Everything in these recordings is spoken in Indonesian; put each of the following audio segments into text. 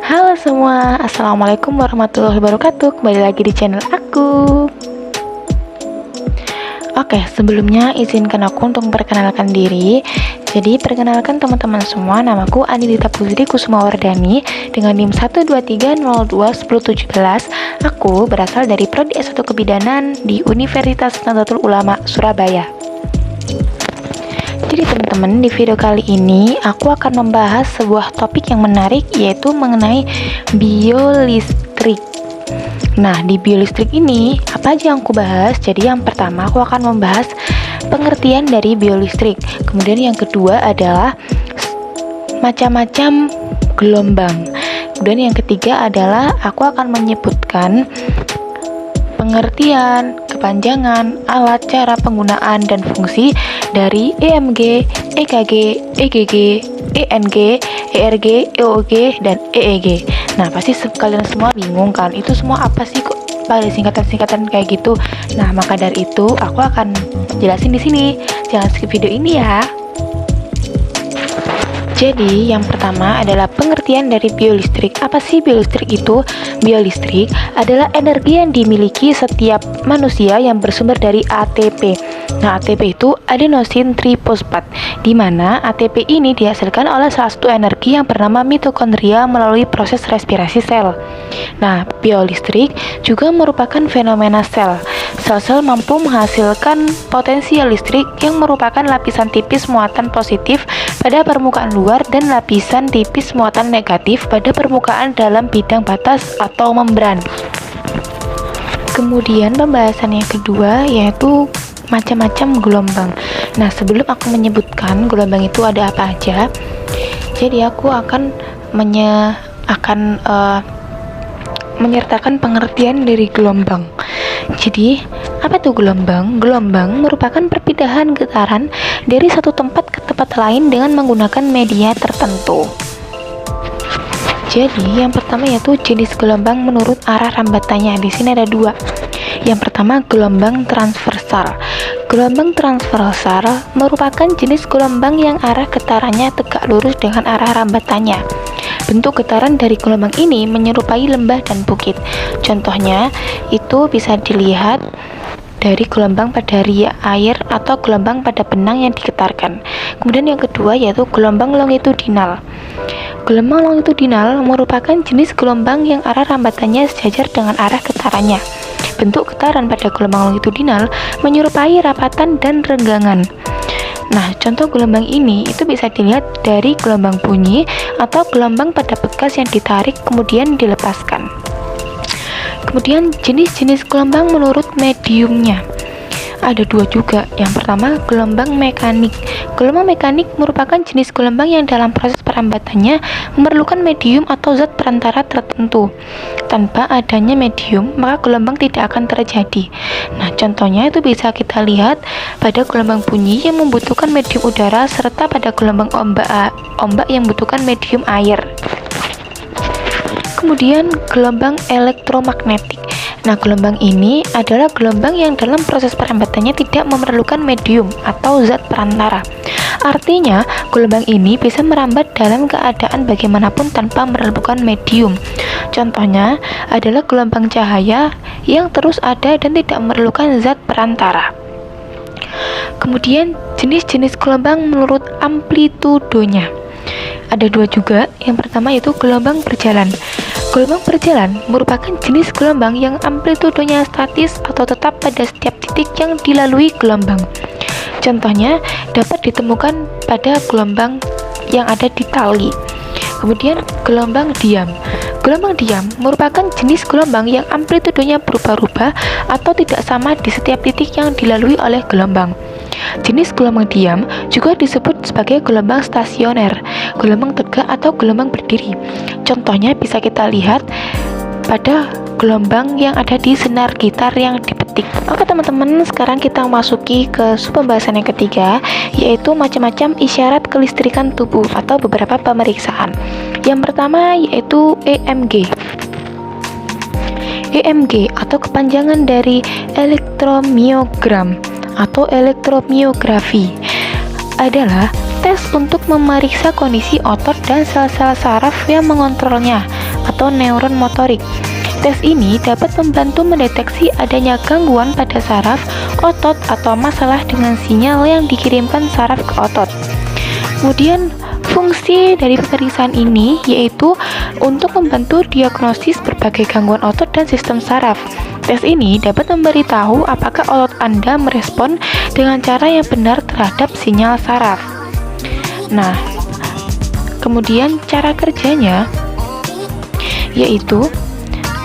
Halo semua, Assalamualaikum warahmatullahi wabarakatuh. Kembali lagi di channel aku. Oke, sebelumnya izinkan aku untuk memperkenalkan diri. Jadi, perkenalkan teman-teman semua, namaku Anindita Putri Kusumawardani dengan NIM 123021017. Aku berasal dari Prodi S1 Kebidanan di Universitas Nahdlatul Ulama, Surabaya. Jadi teman-teman, di video kali ini aku akan membahas sebuah topik yang menarik, yaitu mengenai biolistrik. Nah, di biolistrik ini apa aja yang aku bahas? Jadi yang pertama aku akan membahas pengertian dari biolistrik. Kemudian yang kedua adalah macam-macam gelombang. Kemudian yang ketiga adalah aku akan menyebutkan pengertian, kepanjangan, alat, cara penggunaan, dan fungsi dari EMG, EKG, EGG, ENG, ERG, EOG, dan EEG. Nah, pasti kalian semua bingung kan, itu semua apa sih, kok pada singkatan-singkatan kayak gitu. Nah, maka dari itu aku akan jelasin di sini. Jangan skip video ini ya. Jadi, yang pertama adalah pengertian dari biolistrik. Apa sih biolistrik itu? Biolistrik adalah energi yang dimiliki setiap manusia yang bersumber dari ATP. Nah, ATP itu adenosin trifosfat, di mana ATP ini dihasilkan oleh salah satu energi yang bernama mitokondria melalui proses respirasi sel. Nah, biolistrik juga merupakan fenomena sel. Sel-sel mampu menghasilkan potensial listrik yang merupakan lapisan tipis muatan positif pada permukaan luar dan lapisan tipis muatan negatif pada permukaan dalam bidang batas atau membran. Kemudian pembahasan yang kedua yaitu macam-macam gelombang. Nah, sebelum aku menyebutkan gelombang itu ada apa aja, jadi aku akan menyertakan pengertian dari gelombang. Jadi, apa itu gelombang? Gelombang merupakan perpindahan getaran dari satu tempat ke tempat lain dengan menggunakan media tertentu. Jadi, yang pertama yaitu jenis gelombang menurut arah rambatannya. Di sini ada dua. Yang pertama, gelombang transversal. Gelombang transversal merupakan jenis gelombang yang arah getarannya tegak lurus dengan arah rambatannya. Bentuk getaran dari gelombang ini menyerupai lembah dan bukit. Contohnya, itu bisa dilihat dari gelombang pada ria air atau gelombang pada benang yang digetarkan. Kemudian yang kedua yaitu gelombang longitudinal. Gelombang longitudinal merupakan jenis gelombang yang arah rambatannya sejajar dengan arah getarannya. Bentuk getaran pada gelombang longitudinal menyerupai rapatan dan renggangan. Nah, contoh gelombang ini itu bisa dilihat dari gelombang bunyi atau gelombang pada bekas yang ditarik kemudian dilepaskan. Kemudian jenis-jenis gelombang menurut mediumnya. Ada dua juga. Yang pertama, gelombang mekanik. Gelombang mekanik merupakan jenis gelombang yang dalam proses perambatannya memerlukan medium atau zat perantara tertentu. Tanpa adanya medium, maka gelombang tidak akan terjadi. Nah, contohnya itu bisa kita lihat pada gelombang bunyi yang membutuhkan medium udara serta pada gelombang ombak yang membutuhkan medium air. Kemudian gelombang elektromagnetik. Nah, gelombang ini adalah gelombang yang dalam proses perambatannya tidak memerlukan medium atau zat perantara. Artinya, gelombang ini bisa merambat dalam keadaan bagaimanapun tanpa memerlukan medium. Contohnya adalah gelombang cahaya yang terus ada dan tidak memerlukan zat perantara. Kemudian, jenis-jenis gelombang menurut amplitudonya. Ada dua juga. Yang pertama yaitu gelombang berjalan. Gelombang berjalan merupakan jenis gelombang yang amplitudonya statis atau tetap pada setiap titik yang dilalui gelombang. Contohnya dapat ditemukan pada gelombang yang ada di tali. Kemudian gelombang diam. Gelombang diam merupakan jenis gelombang yang amplitudonya berubah-ubah atau tidak sama di setiap titik yang dilalui oleh gelombang. Jenis gelombang diam juga disebut sebagai gelombang stasioner, gelombang tegak atau gelombang berdiri. Contohnya bisa kita lihat pada gelombang yang ada di senar gitar yang dipetik. Oke teman-teman, sekarang kita masuki ke pembahasan yang ketiga, yaitu macam-macam isyarat kelistrikan tubuh atau beberapa pemeriksaan. Yang pertama yaitu EMG. EMG atau kepanjangan dari elektromiogram atau elektromiografi adalah tes untuk memeriksa kondisi otot dan sel-sel saraf yang mengontrolnya atau neuron motorik. Tes ini dapat membantu mendeteksi adanya gangguan pada saraf, otot, atau masalah dengan sinyal yang dikirimkan saraf ke otot. Kemudian, fungsi dari pemeriksaan ini yaitu untuk membantu diagnosis berbagai gangguan otot dan sistem saraf. Tes ini dapat memberitahu apakah otot Anda merespon dengan cara yang benar terhadap sinyal saraf. Nah, kemudian cara kerjanya yaitu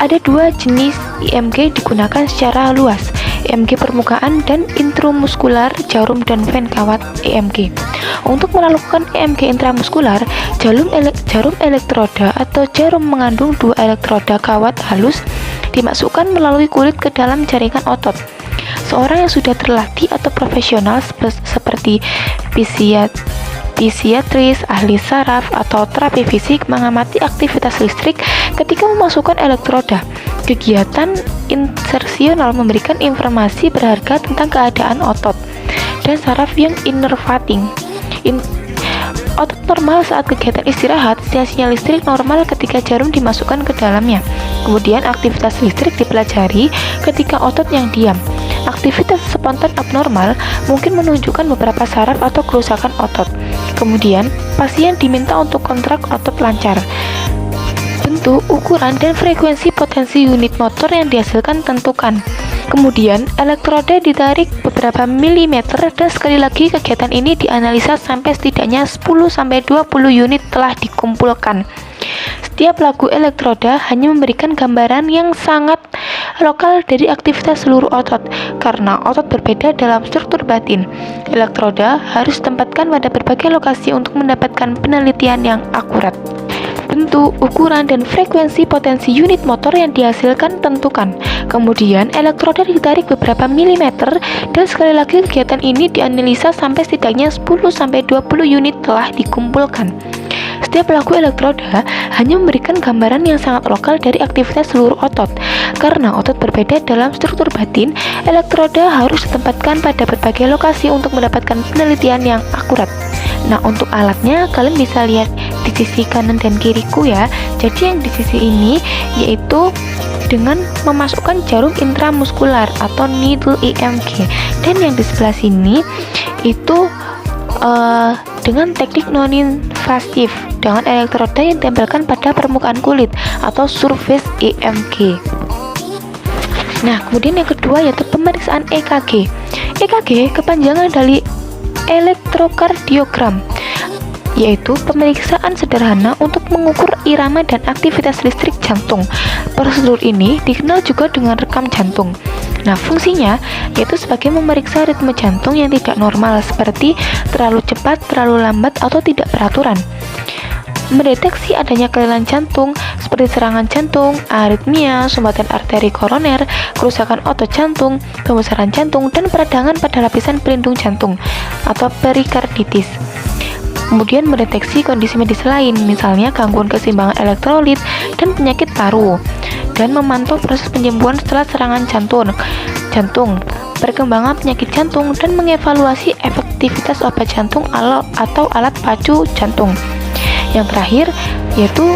ada dua jenis IMG digunakan secara luas, IMG permukaan dan intramuskular jarum dan ven kawat IMG. Untuk melakukan IMG intramuskular, jarum elektroda atau jarum mengandung dua elektroda kawat halus dimasukkan melalui kulit ke dalam jaringan otot. Seorang yang sudah terlatih atau profesional seperti fisiatris, ahli saraf, atau terapi fisik mengamati aktivitas listrik ketika memasukkan elektroda. Kegiatan insersional memberikan informasi berharga tentang keadaan otot dan saraf yang innervating. Otot normal saat kegiatan istirahat, sinyal listrik normal ketika jarum dimasukkan ke dalamnya. Kemudian aktivitas listrik dipelajari ketika otot yang diam. Aktivitas spontan abnormal mungkin menunjukkan beberapa saraf atau kerusakan otot. Kemudian, pasien diminta untuk kontrak otot lancar. Bentuk, ukuran, dan frekuensi potensi unit motor yang dihasilkan tentukan. Kemudian, elektroda ditarik beberapa milimeter dan sekali lagi kegiatan ini dianalisa sampai setidaknya 10-20 unit telah dikumpulkan. Setiap lagu elektroda hanya memberikan gambaran yang sangat lokal dari aktivitas seluruh otot. Karena otot berbeda dalam struktur batin, elektroda harus ditempatkan pada berbagai lokasi untuk mendapatkan penelitian yang akurat. Bentuk, ukuran, dan frekuensi potensi unit motor yang dihasilkan tentukan. Kemudian, elektroda ditarik beberapa milimeter dan sekali lagi kegiatan ini dianalisa sampai setidaknya 10-20 unit telah dikumpulkan. Setiap lagu elektroda hanya memberikan gambaran yang sangat lokal dari aktivitas seluruh otot. Karena otot berbeda dalam struktur batin, elektroda harus ditempatkan pada berbagai lokasi untuk mendapatkan penelitian yang akurat. Nah, untuk alatnya kalian bisa lihat di sisi kanan dan kiriku ya. Jadi yang di sisi ini yaitu dengan memasukkan jarum intramuskular atau needle IMG, dan yang di sebelah sini itu dengan teknik non-invasif dengan elektroda yang ditempelkan pada permukaan kulit atau surface IMG. Nah, kemudian yang kedua yaitu pemeriksaan EKG. EKG kepanjangan dari elektrokardiogram, yaitu pemeriksaan sederhana untuk mengukur irama dan aktivitas listrik jantung. Prosedur ini dikenal juga dengan rekam jantung. Nah, fungsinya yaitu sebagai memeriksa ritme jantung yang tidak normal seperti terlalu cepat, terlalu lambat, atau tidak beraturan. Mendeteksi adanya kelainan jantung seperti serangan jantung, aritmia, sumbatan arteri koroner, kerusakan otot jantung, pembesaran jantung, dan peradangan pada lapisan pelindung jantung atau perikarditis. Kemudian mendeteksi kondisi medis lain, misalnya gangguan keseimbangan elektrolit dan penyakit paru, dan memantau proses penyembuhan setelah serangan jantung, perkembangan penyakit jantung, dan mengevaluasi efektivitas obat jantung atau alat pacu jantung. Yang terakhir yaitu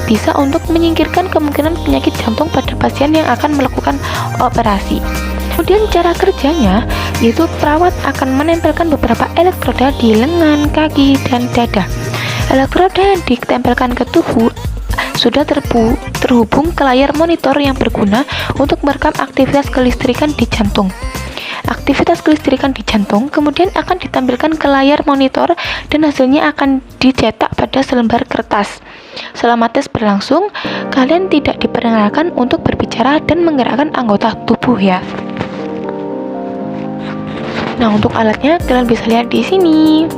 bisa untuk menyingkirkan kemungkinan penyakit jantung pada pasien yang akan melakukan operasi. Kemudian cara kerjanya yaitu perawat akan menempelkan beberapa elektroda di lengan, kaki, dan dada. Elektroda yang ditempelkan ke tubuh sudah terhubung ke layar monitor yang berguna untuk merekam aktivitas kelistrikan di jantung. Aktivitas kelistrikan di jantung kemudian akan ditampilkan ke layar monitor dan hasilnya akan dicetak pada selembar kertas. Selama tes berlangsung, kalian tidak diperkenankan untuk berbicara dan menggerakkan anggota tubuh ya. Nah, untuk alatnya kalian bisa lihat di sini.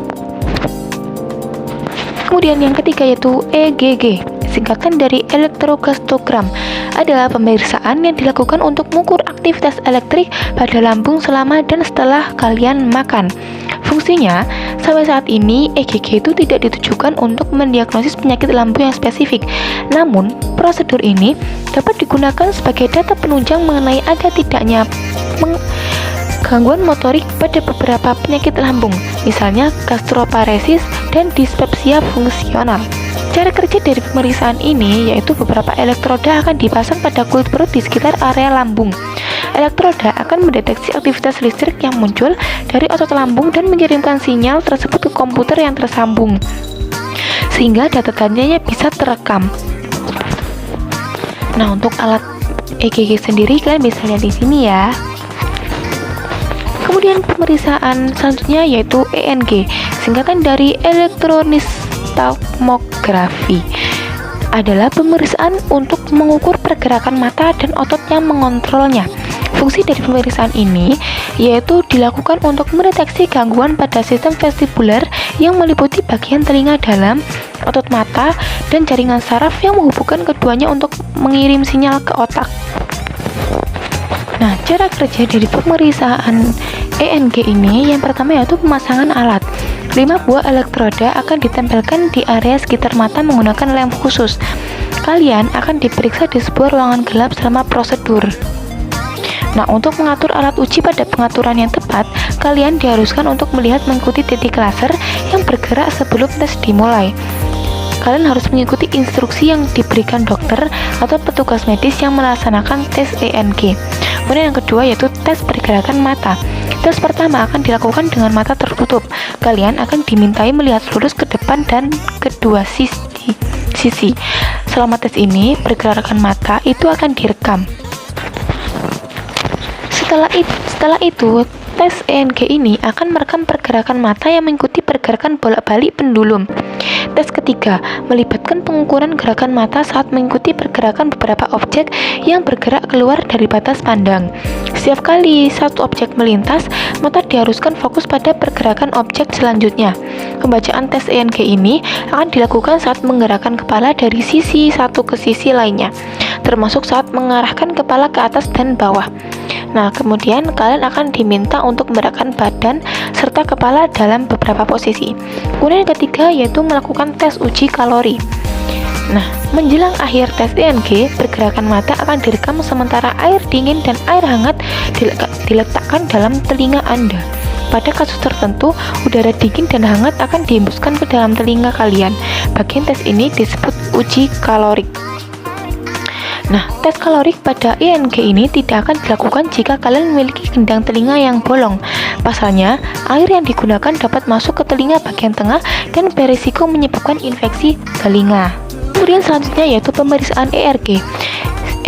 Kemudian yang ketiga yaitu EGG, singkatan dari elektrokardiogram, adalah pemeriksaan yang dilakukan untuk mengukur aktivitas elektrik pada lambung selama dan setelah kalian makan. Fungsinya, sampai saat ini EGG itu tidak ditujukan untuk mendiagnosis penyakit lambung yang spesifik. Namun, prosedur ini dapat digunakan sebagai data penunjang mengenai ada tidaknya gangguan motorik pada beberapa penyakit lambung, misalnya gastroparesis dan dispepsia fungsional. Cara kerja dari pemeriksaan ini yaitu beberapa elektroda akan dipasang pada kulit perut di sekitar area lambung. Elektroda akan mendeteksi aktivitas listrik yang muncul dari otot lambung dan mengirimkan sinyal tersebut ke komputer yang tersambung, sehingga data datanya bisa terekam. Nah, untuk alat EKG sendiri kalian bisa lihat di sini ya. Kemudian pemeriksaan selanjutnya yaitu ENG, singkatan dari elektroencephalografi, adalah pemeriksaan untuk mengukur pergerakan mata dan otot yang mengontrolnya. Fungsi dari pemeriksaan ini yaitu dilakukan untuk mendeteksi gangguan pada sistem vestibular yang meliputi bagian telinga dalam, otot mata, dan jaringan saraf yang menghubungkan keduanya untuk mengirim sinyal ke otak. Nah, cara kerja dari pemeriksaan ENG ini yang pertama yaitu pemasangan alat. 5 buah elektroda akan ditempelkan di area sekitar mata menggunakan lem khusus. Kalian akan diperiksa di sebuah ruangan gelap selama prosedur. Nah, untuk mengatur alat uji pada pengaturan yang tepat, kalian diharuskan untuk melihat mengikuti titik laser yang bergerak sebelum tes dimulai. Kalian harus mengikuti instruksi yang diberikan dokter atau petugas medis yang melaksanakan tes ENG. Kemudian yang kedua yaitu tes pergerakan mata. Tes pertama akan dilakukan dengan mata tertutup. Kalian akan dimintai melihat lurus ke depan dan kedua sisi. Selama tes ini, pergerakan mata itu akan direkam. Setelah itu, tes ENG ini akan merekam pergerakan mata yang mengikuti pergerakan bolak-balik pendulum. Tes ketiga melibatkan pengukuran gerakan mata saat mengikuti pergerakan beberapa objek yang bergerak keluar dari batas pandang. Setiap kali satu objek melintas, mata diharuskan fokus pada pergerakan objek selanjutnya. Pembacaan tes ENG ini akan dilakukan saat menggerakkan kepala dari sisi satu ke sisi lainnya, termasuk saat mengarahkan kepala ke atas dan bawah. Nah, kemudian kalian akan diminta untuk menggerakkan badan serta kepala dalam beberapa posisi. Kemudian yang ketiga yaitu melakukan tes uji kalori. Nah, menjelang akhir tes ENG, pergerakan mata akan direkam sementara air dingin dan air hangat diletakkan dalam telinga Anda. Pada kasus tertentu, udara dingin dan hangat akan dihembuskan ke dalam telinga kalian. Bagian tes ini disebut uji kalorik. Nah, tes kalorik pada ENG ini tidak akan dilakukan jika kalian memiliki gendang telinga yang bolong. Pasalnya, air yang digunakan dapat masuk ke telinga bagian tengah dan berisiko menyebabkan infeksi telinga. Kemudian selanjutnya yaitu pemeriksaan ERG.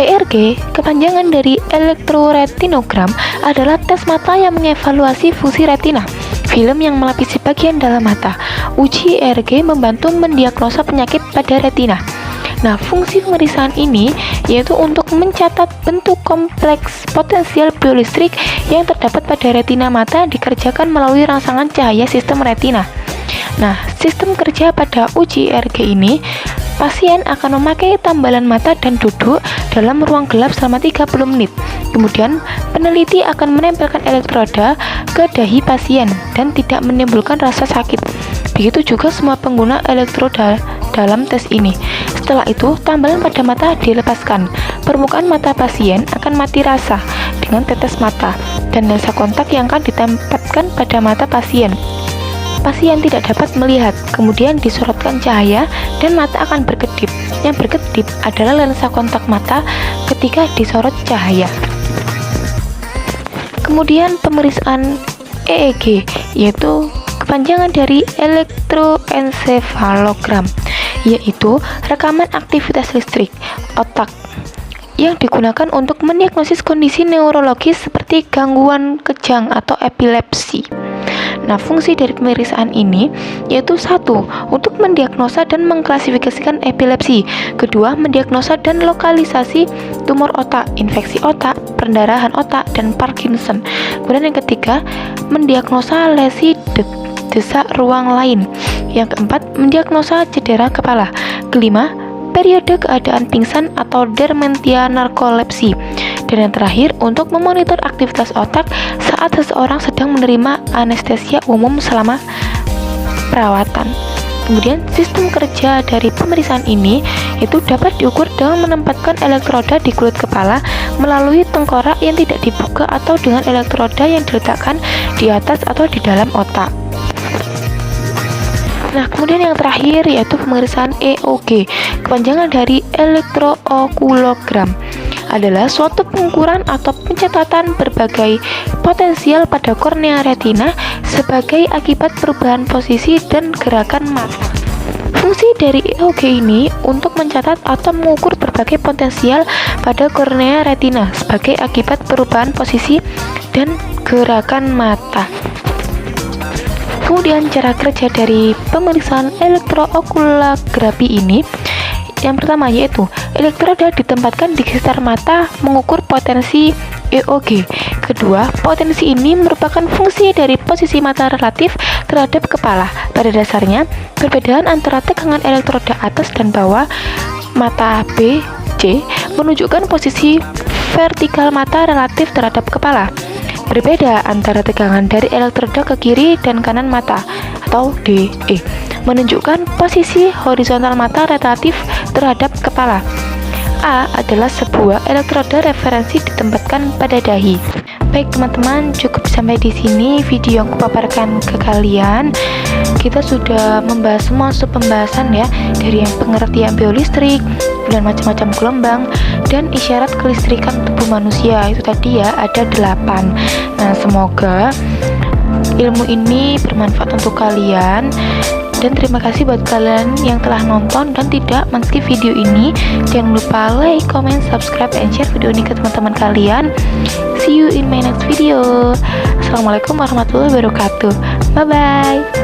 ERG, kepanjangan dari elektroretinogram, adalah tes mata yang mengevaluasi fungsi retina, film yang melapisi bagian dalam mata. Uji ERG membantu mendiagnosa penyakit pada retina. Nah, fungsi pemeriksaan ini yaitu untuk mencatat bentuk kompleks potensial biolistrik yang terdapat pada retina mata dikerjakan melalui rangsangan cahaya sistem retina. Nah, sistem kerja pada uji ERG ini, pasien akan memakai tambalan mata dan duduk dalam ruang gelap selama 30 menit. Kemudian, peneliti akan menempelkan elektroda ke dahi pasien dan tidak menimbulkan rasa sakit. Begitu juga semua pengguna elektroda dalam tes ini. Setelah itu, tambalan pada mata dilepaskan. Permukaan mata pasien akan mati rasa dengan tetes mata dan lensa kontak yang akan ditempatkan pada mata pasien. Pasien tidak dapat melihat, kemudian disorotkan cahaya dan mata akan berkedip. Yang berkedip adalah lensa kontak mata ketika disorot cahaya. Kemudian pemeriksaan EEG, yaitu kepanjangan dari elektroencephalogram, yaitu rekaman aktivitas listrik otak yang digunakan untuk mendiagnosis kondisi neurologis seperti gangguan kejang atau epilepsi. Nah, fungsi dari pemeriksaan ini yaitu 1. Untuk mendiagnosa dan mengklasifikasikan epilepsi. 2. Mendiagnosa dan lokalisasi tumor otak, infeksi otak, pendarahan otak, dan Parkinson. Kemudian yang ketiga, mendiagnosa lesi desak ruang lain. Yang keempat, mendiagnosa cedera kepala. Kelima, periode keadaan pingsan atau dementia narkolepsi. Dan yang terakhir, untuk memonitor aktivitas otak saat seseorang sedang menerima anestesia umum selama perawatan. Kemudian, sistem kerja dari pemeriksaan ini itu dapat diukur dengan menempatkan elektroda di kulit kepala melalui tengkorak yang tidak dibuka atau dengan elektroda yang diletakkan di atas atau di dalam otak. Nah, kemudian yang terakhir yaitu pemeriksaan EOG. Kepanjangan dari elektrookulogram adalah suatu pengukuran atau pencatatan berbagai potensial pada kornea retina sebagai akibat perubahan posisi dan gerakan mata. Fungsi dari EOG ini untuk mencatat atau mengukur berbagai potensial pada kornea retina sebagai akibat perubahan posisi dan gerakan mata. Kemudian cara kerja dari pemeriksaan elektrookulografi ini, yang pertama yaitu elektroda ditempatkan di sekitar mata mengukur potensi EOG. Kedua, potensi ini merupakan fungsi dari posisi mata relatif terhadap kepala. Pada dasarnya, perbedaan antara tegangan elektroda atas dan bawah mata B, C menunjukkan posisi vertikal mata relatif terhadap kepala. Berbeda antara tegangan dari elektroda ke kiri dan kanan mata atau D, E menunjukkan posisi horizontal mata relatif terhadap kepala. A adalah sebuah elektroda referensi ditempatkan pada dahi. Baik teman-teman, cukup sampai di sini video yang kupaparkan ke kalian. Kita sudah membahas semua pembahasan ya, dari yang pengertian biolistrik dan macam-macam gelombang dan isyarat kelistrikan tubuh manusia. Itu tadi ya, ada 8. Nah, semoga ilmu ini bermanfaat untuk kalian. Dan terima kasih buat kalian yang telah nonton dan tidak men-skip video ini. Jangan lupa like, comment, subscribe, and share video ini ke teman-teman kalian. See you in my next video. Assalamualaikum warahmatullahi wabarakatuh. Bye-bye.